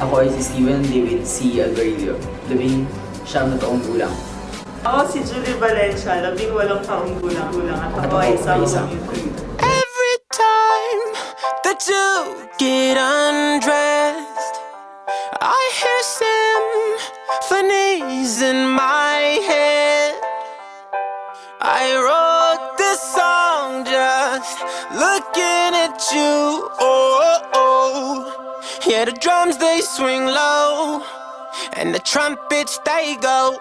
Ako ay si Steven David C. Algarillo, 19 taong gulang. Ako si Julie Valencia, 18 taong gulang at ako ay isang commuter. Every time that you get undressed, I hear symphonies in my head. I wrote this song just looking at you. Yeah, the drums they swing low, and the trumpets they go.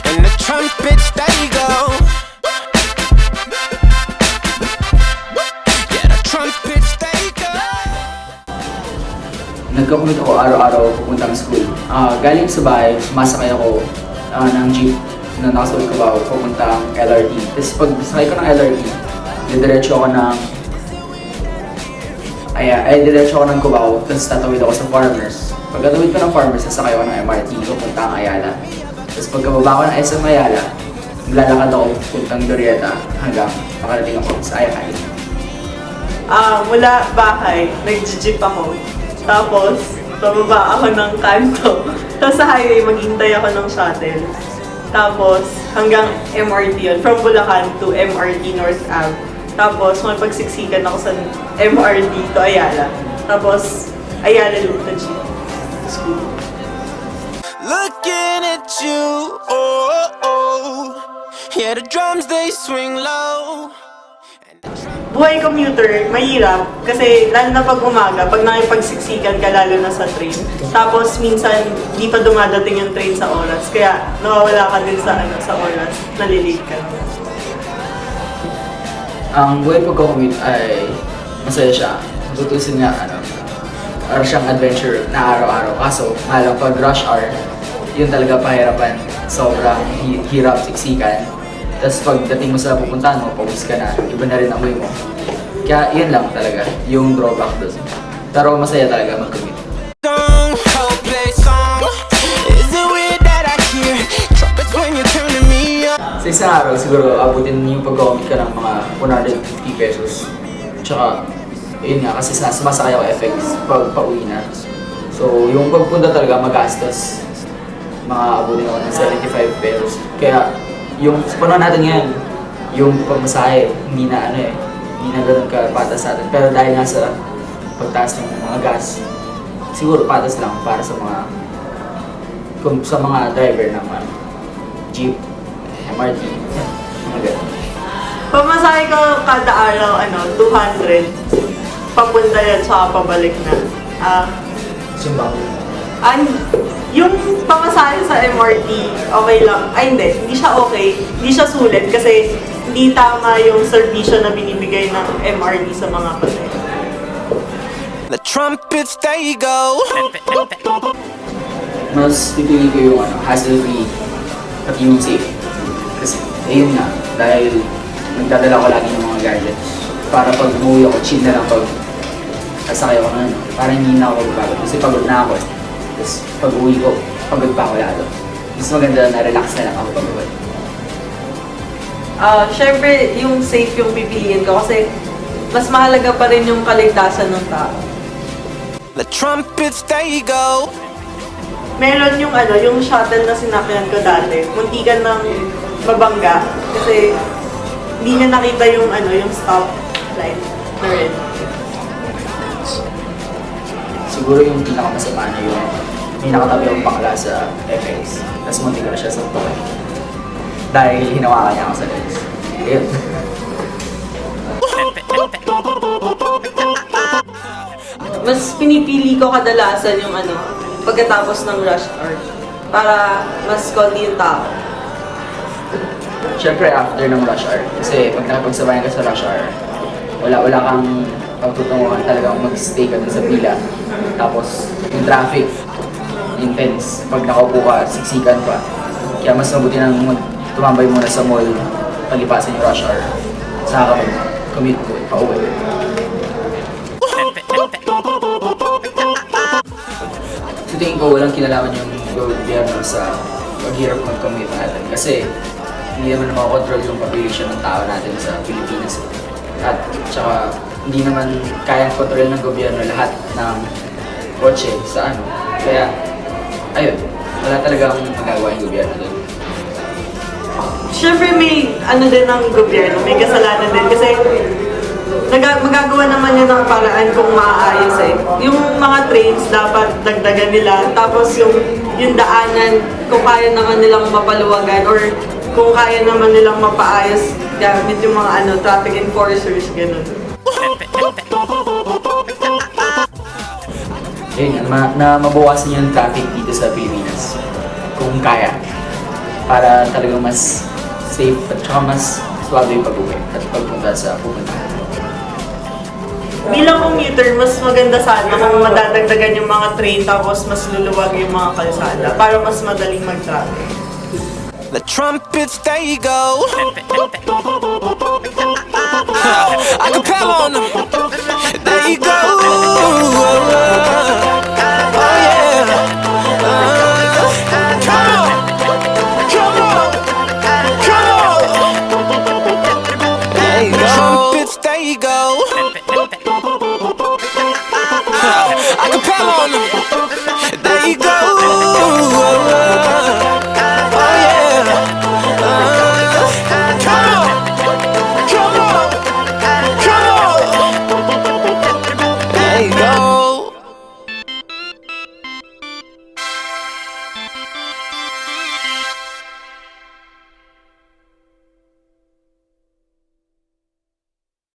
And the trumpets they go. Yeah, the trumpets they go. Nagkakumit ako araw-araw pupuntang school. Galing sa bahay, sumasakay ako ng jeep na nakasuot ko ba pupuntang LRT. Tapos pag sakay ko ng LRT, didiretso ako ng diretso ako ng Cubao, tapos tatawid ako sa Farmers. Pagkatawid ko ng Farmers, sasakay ako ng MRT pupuntang Ayala. Tapos pagkababa ko ng SM Ayala, maglalakad ako pupuntang Dorieta hanggang makarating ako sa Ayala. Mula bahay, nag-jeep ako. Tapos, pababa ako ng kanto. Tapos sa highway, maghintay ako ng shuttle. Tapos, hanggang MRT yun. From Bulacan to MRT North Ave. Tapos, magpagsiksikan ako sa MRT to Ayala. Tapos, Ayala loop na jeep to school. Looking at you, yeah, the drums they swing low. Buhay commuter, mahirap. Kasi lalo na pag umaga, pag nakipagsiksikan ka lalo na sa train. Tapos minsan, di pa dumadating yung train sa oras. Kaya nawawala ka din sa oras. Nalilate ka. Ang buhay pagkakumit ay masaya siya. Tutusin nga, para siyang adventure na araw-araw. Kaso, malang pag rush hour, yun talaga pahirapan. Sobrang hirap siksikan. Tapos pagdating mo sa pupuntahan mo, pawis ka na, iba na rin ang way mo. Kaya yun lang talaga, yung drawback doon. Pero masaya talaga mag-commute. Sa isang araw, siguro abutin yung pag-commute ka ng mga 150 pesos. Tsaka, yun nga, kasi sumasakay ako FX pag pauwi na. So, yung pagpunta talaga magastos. Mga abutin ako ng 75 pesos. Kaya, yung sa panahon natin ngayon, yung pagmasahe, hindi na ganun ka patas sa atin. Pero dahil nga sa pagtaas ng mga gas, siguro patas lang para sa mga driver ng jeep, MRT, mga ganun. Pamasahe ko kada araw, 200. Papunta yan, tsaka pabalik na. Sumbang. Yung pamasahe sa MRT, okay lang. Ay, hindi siya okay. Hindi siya sulit kasi hindi tama yung servisyo na binibigay ng MRT sa mga pasahero. The trumpets they go. Mas pipili ko yung hassle-free at yung safe. Kasi, ayun nga, dahil nagdadala ko lagi ng mga gadgets. Para pag umuwi ako, chill na lang pag kasakay ako na para hindi na ako magbago. Kasi pagod na ako. Tapos pag uwi ko, pagod pa ako lalo. Mas maganda na relax na lang ako pag-uwi. Siyempre, yung safe yung pipiliin ko kasi mas mahalaga pa rin yung kaligtasan ng tao. The trumpets they go. Meron yung yung shuttle na sinakyan ko dati. Muntikan ng mabangga kasi hindi niya nakita yung yung stop light na red. Siguro yung pinakamasama na yung may nakatabi akong bakla sa FX. Tapos muntik ko na siya sa toy. Dahil hinawakan niya ako sa legs. Ayun. Mas pinipili ko kadalasan yung pagkatapos ng rush hour para mas konti yung tao. Siyempre after ng rush hour. Kasi pag nakapagsabayan ka sa rush hour, wala kang pagtutunguhan talagang mag-stay ka dun sa pila. Tapos yung traffic, intense. Pag nakaupo ka, siksikan pa. Kaya mas mabuti nang tumambay muna sa mall, palipasan yung rush hour. Saka ka mag-commute ko, pauwi. So tingin ko walang kinalaman yung gobyerno sa paghirap mag-commute natin. Kasi hindi naman makakontrol yung population ng tao natin sa Pilipinas. At tsaka hindi naman kayang kontrol ng gobyerno lahat ng kotse sa ano. Kaya, ayun, wala talagang magagawa yung gobyerno doon. Siyempre may ano din ng gobyerno, may kasalanan din kasi magagawa naman yun ng paraan kung maaayos eh. Yung mga trains dapat dagdagan nila, tapos yung daanan, kung kaya naman nilang mapaluwagan or kung kaya naman nilang mapaayos gamit yung mga ano, traffic enforcers, ganun. Ayun yan, na mabawasan yung traffic dito sa Pilipinas. Kung kaya. Para talagang mas safe at saka mas suwado yung pag-uwi at pagpunta sa pupuntahan. Bilang commuter, mas maganda sana kung madadagdagan yung mga train tapos mas luluwag yung mga kalsada para mas madaling mag-traffic. The trumpets, they go. I can pal on them. There you go. Oh yeah. Come on. Come on. Come on. There you go. Trumpets, they go. I can pal on them. There you go. There you go.